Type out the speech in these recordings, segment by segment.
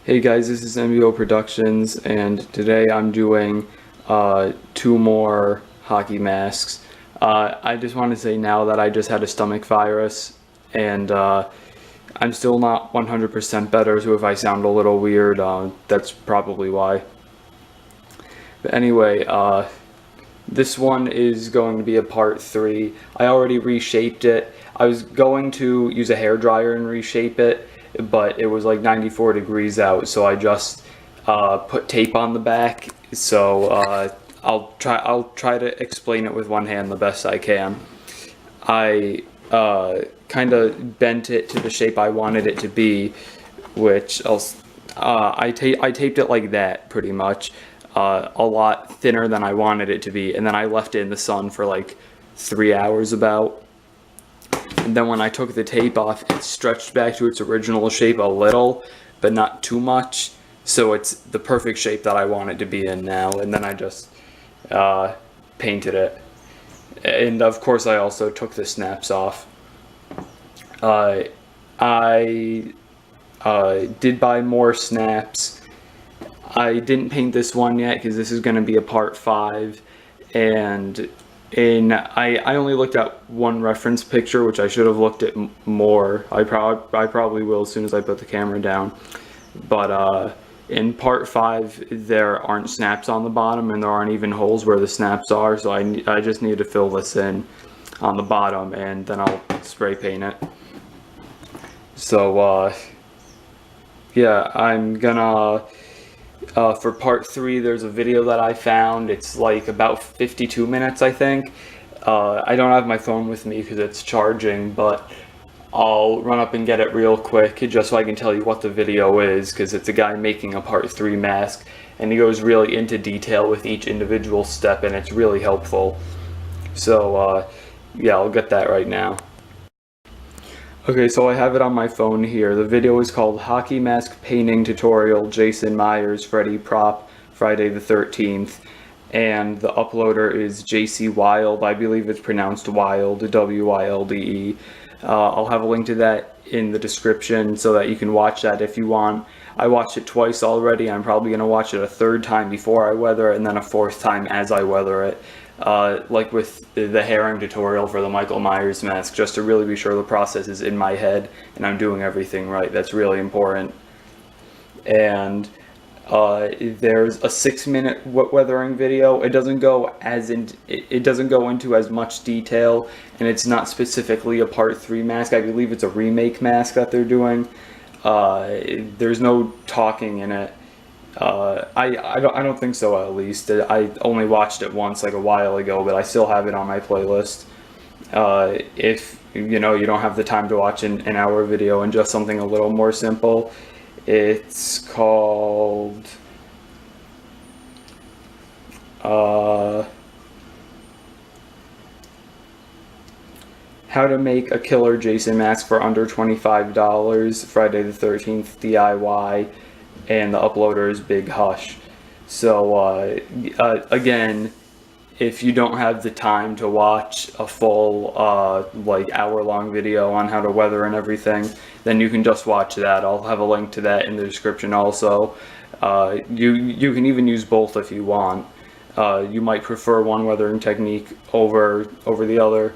Hey guys, this is MBO Productions, and today I'm doing two more hockey masks. I just want to say now that I just had a stomach virus, and I'm still not 100% better, so if I sound a little weird, that's probably why. But anyway, this one is going to be a part 3. I already reshaped it. I was going to use a hairdryer and reshape it, but it was like 94 degrees out, so I just put tape on the back. So I'll try to explain it with one hand the best I can. I kind of bent it to the shape I wanted it to be, which I taped it like that pretty much. A lot thinner than I wanted it to be, and then I left it in the sun for like 3 hours about. And then when I took the tape off, it stretched back to its original shape a little, but not too much. So it's the perfect shape that I want it to be in now. And then I just painted it. And of course I also took the snaps off. I did buy more snaps. I didn't paint this one yet because this is going to be a part 5, and I only looked at one reference picture, which I should have looked at more. I probably will as soon as I put the camera down. But in part 5, there aren't snaps on the bottom, and there aren't even holes where the snaps are. So I just need to fill this in on the bottom, and then I'll spray paint it. So yeah, I'm gonna. For part 3, there's a video that I found. It's like about 52 minutes, I think. I don't have my phone with me because it's charging, but I'll run up and get it real quick just so I can tell you what the video is, because it's a guy making a part 3 mask, and he goes really into detail with each individual step, and it's really helpful. So yeah, I'll get that right now. Okay, so I have it on my phone here. The video is called Hockey Mask Painting Tutorial Jason Myers Freddy Prop Friday the 13th, and the uploader is JC Wild. I believe it's pronounced Wild, W-I-L-D-E. I'll have a link to that in the description so that you can watch that if you want. I watched it twice already. I'm probably going to watch it a 3rd time before I weather it, and then a 4th time as I weather it. Like with the herring tutorial for the Michael Myers mask, just to really be sure the process is in my head and I'm doing everything right. That's really important. And there's a 6-minute weathering video. It doesn't go into as much detail, and it's not specifically a part 3 mask. I believe it's a remake mask that they're doing. There's no talking in it. I don't think so, at least. I only watched it once, like a while ago, but I still have it on my playlist. If you don't have the time to watch an hour video and just something a little more simple, it's called How to Make a Killer Jason Mask for Under $25, Friday the 13th DIY. And the uploader is Big Hush. So again, if you don't have the time to watch a full like hour-long video on how to weather and everything, then you can just watch that. I'll have a link to that in the description also. You can even use both if you want. You might prefer one weathering technique over the other.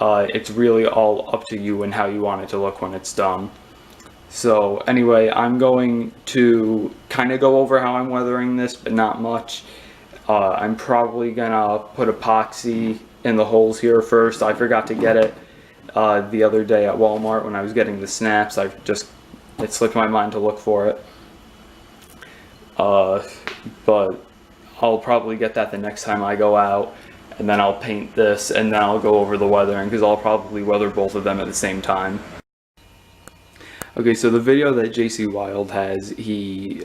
It's really all up to you and how you want it to look when it's done. So anyway, I'm going to kind of go over how I'm weathering this, but not much. I'm probably gonna put epoxy in the holes here first. I forgot to get it the other day at Walmart when I was getting the snaps. It slipped my mind to look for it. But I'll probably get that the next time I go out, and then I'll paint this, and then I'll go over the weathering, because I'll probably weather both of them at the same time. Okay, so the video that JC Wild has, the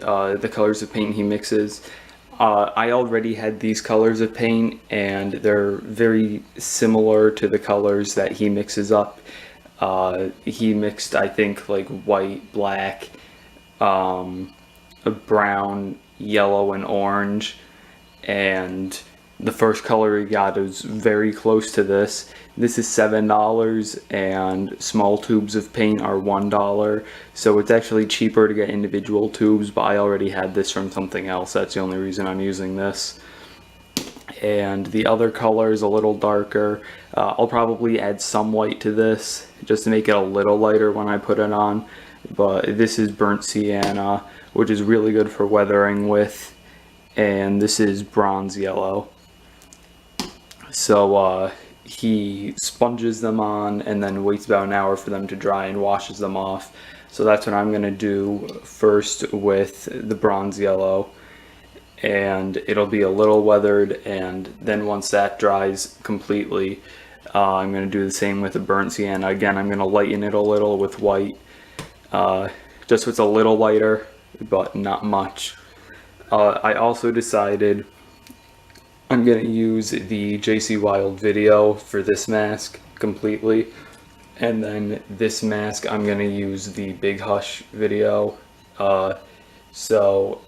colors of paint he mixes, I already had these colors of paint, and they're very similar to the colors that he mixes up. He mixed, I think, like white, black, brown, yellow, and orange, and the first color he got is very close to this. This is $7 and small tubes of paint are $1. So it's actually cheaper to get individual tubes, but I already had this from something else. That's the only reason I'm using this. And the other color is a little darker. I'll probably add some white to this just to make it a little lighter when I put it on. But this is burnt sienna, which is really good for weathering with. And this is bronze yellow. So he sponges them on and then waits about an hour for them to dry and washes them off. So that's what I'm going to do first with the bronze yellow. And it'll be a little weathered, and then once that dries completely, I'm going to do the same with the burnt sienna. Again, I'm going to lighten it a little with white, just so it's a little lighter, but not much. I also decided I'm going to use the JC Wild video for this mask completely, and then this mask I'm going to use the Big Hush video, so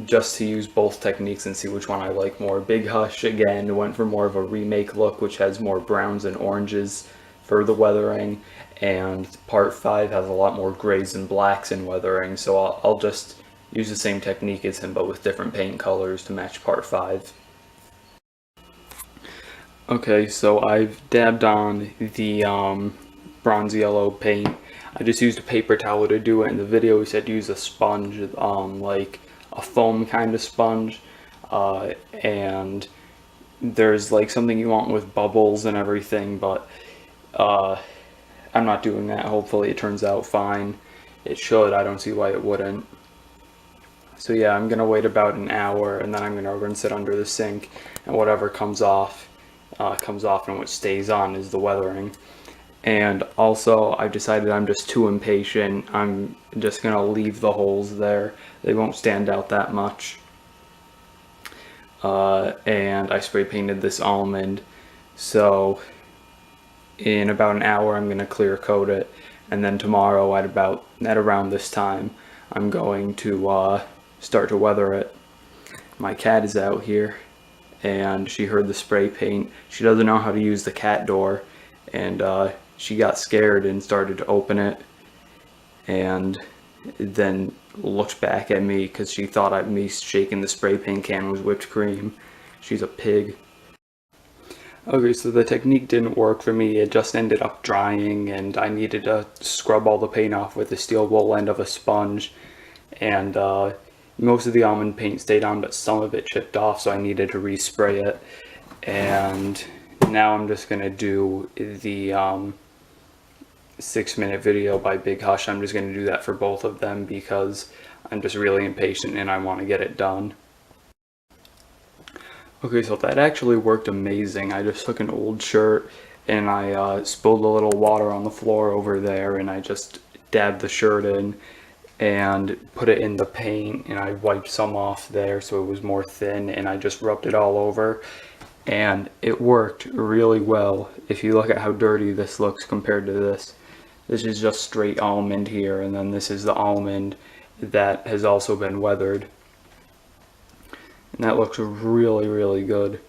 just to use both techniques and see which one I like more. Big Hush, again, went for more of a remake look, which has more browns and oranges for the weathering, and part 5 has a lot more grays and blacks in weathering, so I'll just use the same technique as him, but with different paint colors to match part 5. Okay, so I've dabbed on the bronze yellow paint. I just used a paper towel to do it. In the video he said use a sponge, like a foam kind of sponge, and there's like something you want with bubbles and everything, but I'm not doing that. Hopefully it turns out fine. It should. I don't see why it wouldn't. So yeah, I'm gonna wait about an hour, and then I'm gonna rinse it under the sink, and whatever comes off, and what stays on is the weathering. And also, I've decided I'm just too impatient. I'm just gonna leave the holes there. They won't stand out that much. And I spray painted this almond. So in about an hour, I'm gonna clear coat it, and then tomorrow at around this time, I'm going to start to weather it. My cat is out here, and she heard the spray paint. She doesn't know how to use the cat door, and she got scared and started to open it, and then looked back at me because she thought me shaking the spray paint can was whipped cream. She's a pig. Okay, so the technique didn't work for me. It just ended up drying, and I needed to scrub all the paint off with the steel wool end of a sponge, and most of the almond paint stayed on, but some of it chipped off, so I needed to respray it. And now I'm just gonna do the 6-minute video by Big Hush. I'm just gonna do that for both of them because I'm just really impatient and I want to get it done. Okay, so that actually worked amazing. I just took an old shirt and I spilled a little water on the floor over there, and I just dabbed the shirt in and put it in the paint, and I wiped some off there so it was more thin, and I just rubbed it all over, and it worked really well. If you look at how dirty this looks compared to this is just straight almond here, and then this is the almond that has also been weathered, and that looks really, really good.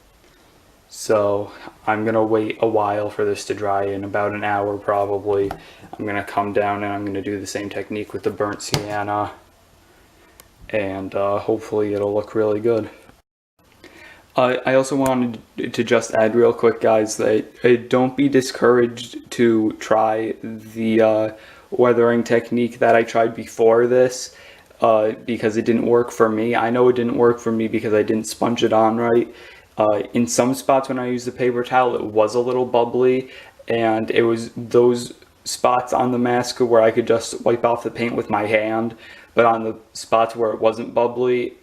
So I'm gonna wait a while for this to dry, in about an hour probably. I'm gonna come down and I'm gonna do the same technique with the burnt sienna, and hopefully it'll look really good. I also wanted to just add real quick, guys, that don't be discouraged to try the weathering technique that I tried before this, because it didn't work for me. I know it didn't work for me because I didn't sponge it on right. In some spots when I used the paper towel, it was a little bubbly, and it was those spots on the mask where I could just wipe off the paint with my hand, but on the spots where it wasn't bubbly,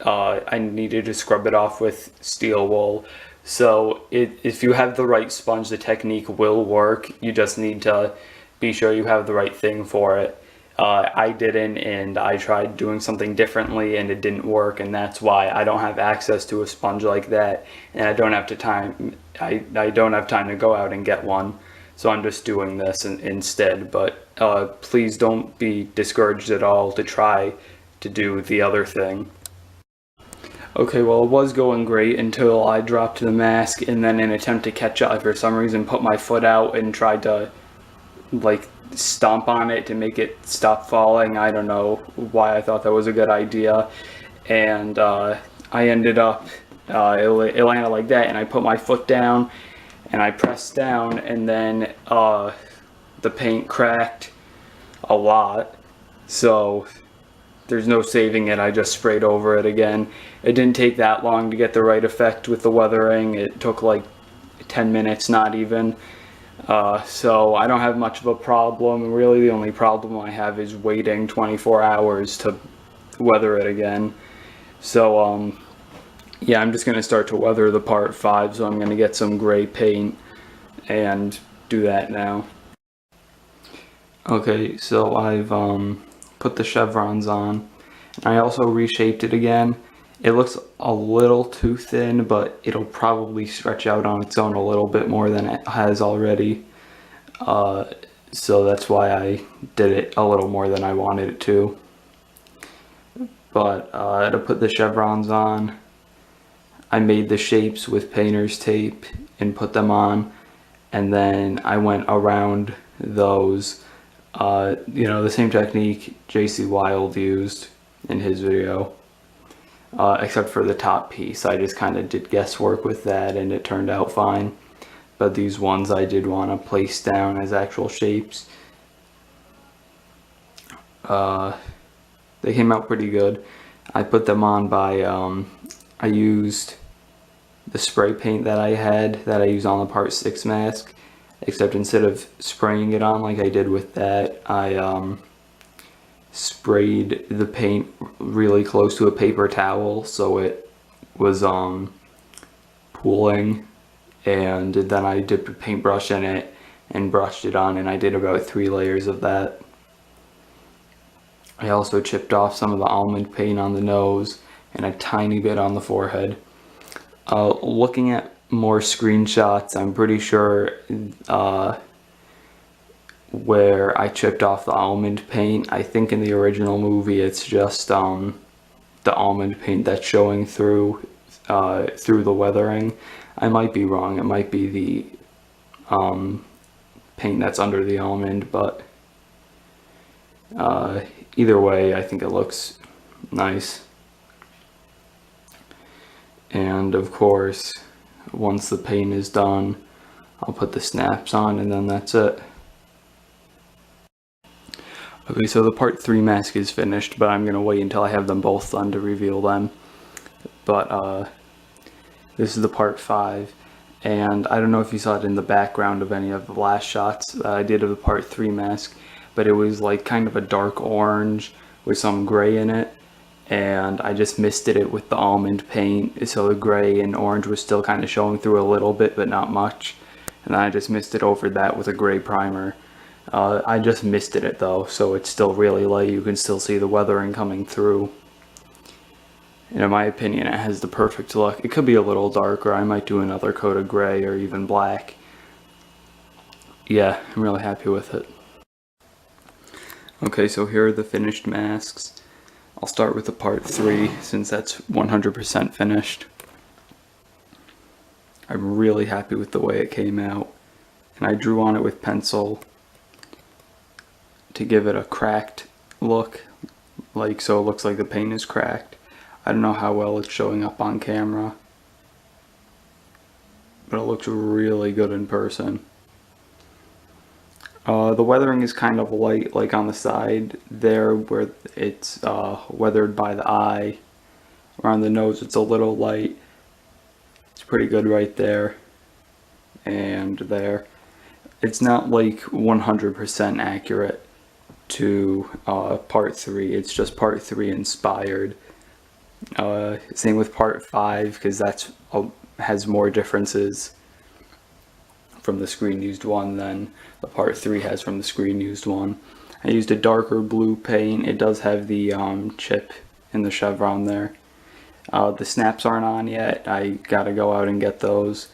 I needed to scrub it off with steel wool. So if you have the right sponge, the technique will work. You just need to be sure you have the right thing for it. I didn't, and I tried doing something differently and it didn't work, and that's why I don't have access to a sponge like that, and I don't have time to go out and get one, so I'm just doing this instead. But please don't be discouraged at all to try to do the other thing. Okay, well, it was going great until I dropped the mask, and then in an attempt to catch up, I for some reason put my foot out and tried to like stomp on it to make it stop falling. I don't know why I thought that was a good idea, and I ended up it landed like that, and I put my foot down, and I pressed down, and then the paint cracked a lot. So there's no saving it. I just sprayed over it again. It didn't take that long to get the right effect with the weathering. It took like 10 minutes, not even. So I don't have much of a problem. Really, the only problem I have is waiting 24 hours to weather it again. So, yeah, I'm just going to start to weather the part 5, so I'm going to get some gray paint and do that now. Okay, so I've put the chevrons on. I also reshaped it again. It looks a little too thin, but it'll probably stretch out on its own a little bit more than it has already. So that's why I did it a little more than I wanted it to. But to put the chevrons on, I made the shapes with painter's tape and put them on, and then I went around those, the same technique JC Wild used in his video, except for the top piece. I just kind of did guesswork with that and it turned out fine. But these ones I did want to place down as actual shapes. They came out pretty good. I put them on by, I used the spray paint that I used on the part 6 mask, except instead of spraying it on like I did with that, I sprayed the paint really close to a paper towel so it was pooling, and then I dipped a paintbrush in it and brushed it on, and I did about 3 layers of that. I also chipped off some of the almond paint on the nose and a tiny bit on the forehead. Looking at more screenshots, I'm pretty sure where I chipped off the almond paint, I think in the original movie it's just the almond paint that's showing through the weathering. I might be wrong. It might be the paint that's under the almond, but either way, I think it looks nice. And of course, once the paint is done, I'll put the snaps on, and then that's it. Okay, so the part 3 mask is finished, but I'm gonna wait until I have them both done to reveal them. But this is the part 5, and I don't know if you saw it in the background of any of the last shots that I did of the part 3 mask, but it was like kind of a dark orange with some gray in it, and I just misted it with the almond paint, so the gray and orange was still kind of showing through a little bit, but not much. And then I just misted over that with a gray primer. I just misted it though, so it's still really light. You can still see the weathering coming through. And in my opinion, it has the perfect look. It could be a little darker. I might do another coat of gray or even black. Yeah, I'm really happy with it. Okay, so here are the finished masks. I'll start with the part 3 since that's 100% finished. I'm really happy with the way it came out. And I drew on it with pencil to give it a cracked look, like so it looks like the paint is cracked. I don't know how well it's showing up on camera, but it looks really good in person. The weathering is kind of light, like on the side there where it's weathered by the eye. Around the nose it's a little light. It's pretty good right there and there. It's not like 100% accurate to part 3. It's just part 3 inspired. Same with part 5, because that's has more differences from the screen used one than the part 3 has from the screen used one. I used a darker blue paint. It does have the chip in the chevron there. The snaps aren't on yet. I gotta go out and get those.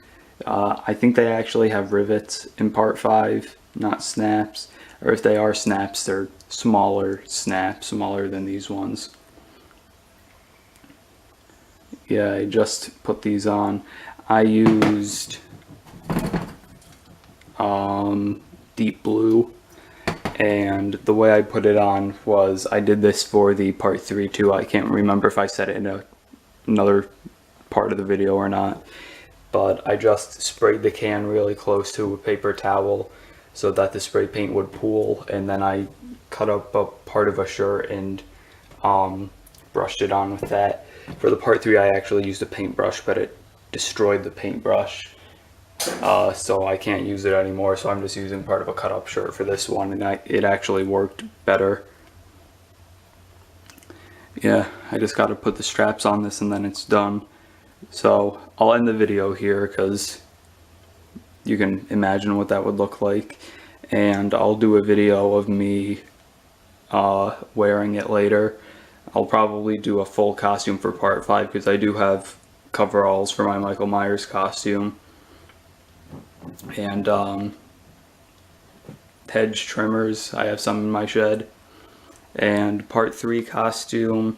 I think they actually have rivets in part 5, not snaps. Or if they are snaps, they're smaller snaps, smaller than these ones. Yeah, I just put these on. I used deep blue, and the way I put it on was I did this for the part 3 too. I can't remember if I said it in another part of the video or not, but I just sprayed the can really close to a paper towel so that the spray paint would pool, and then I cut up a part of a shirt and brushed it on with that. For the part 3 I actually used a paintbrush, but it destroyed the paintbrush, so I can't use it anymore, so I'm just using part of a cut up shirt for this one, and it actually worked better. Yeah, I just got to put the straps on this and then it's done. So I'll end the video here because you can imagine what that would look like, and I'll do a video of me wearing it later. I'll probably do a full costume for part 5 because I do have coveralls for my Michael Myers costume, and hedge trimmers, I have some in my shed. And part 3 costume,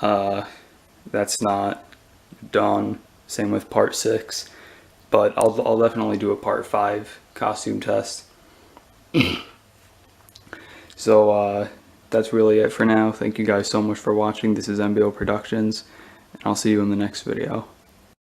that's not done. Same with part 6, but I'll definitely do a part 5 costume test. So that's really it for now. Thank you guys so much for watching. This is MBO Productions, and I'll see you in the next video.